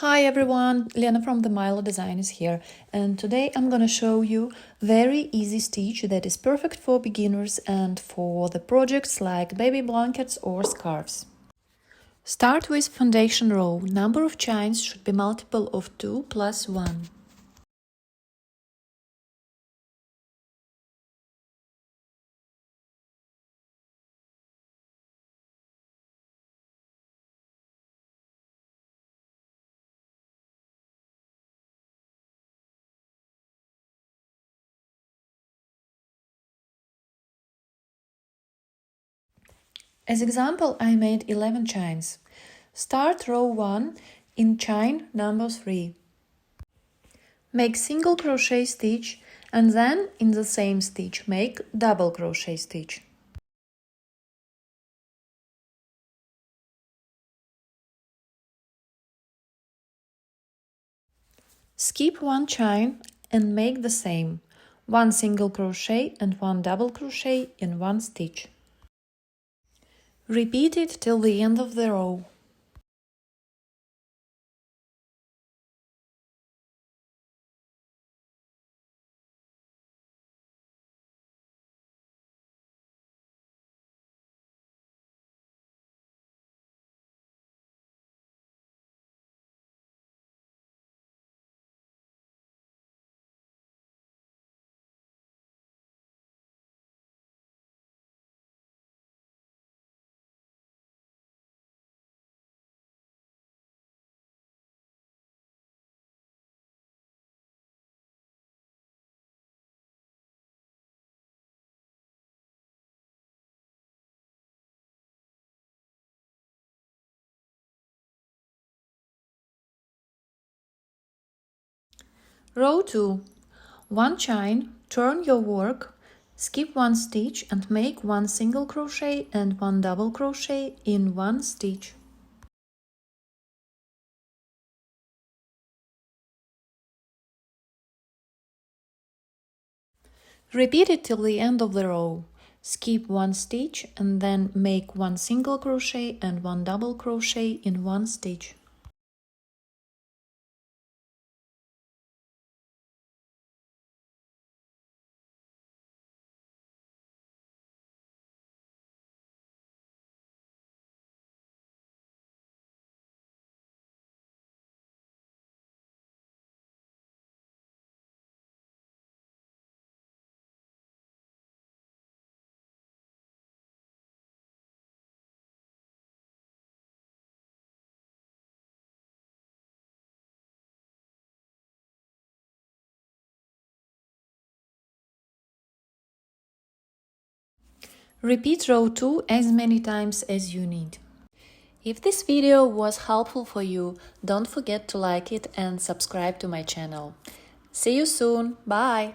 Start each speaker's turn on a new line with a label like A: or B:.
A: Hi everyone, Lena from the Milo Design is here, and today I'm gonna show you very easy stitch that is perfect for beginners and for the projects like baby blankets or scarves. Start with foundation row. Number of chains should be multiple of 2 plus 1. As example, I made 11 chains. Start row 1 in chain number 3. Make single crochet stitch and then in the same stitch make double crochet stitch. Skip one chain and make the same, 1 single crochet and 1 double crochet in one stitch. Repeat it till the end of the row. Row 2. 1 chain, turn your work, skip 1 stitch and make 1 single crochet and 1 double crochet in one stitch. Repeat it till the end of the row. Skip 1 stitch and then make 1 single crochet and 1 double crochet in one stitch. Repeat row 2 as many times as you need. If this video was helpful for you, don't forget to like it and subscribe to my channel. See you soon. Bye!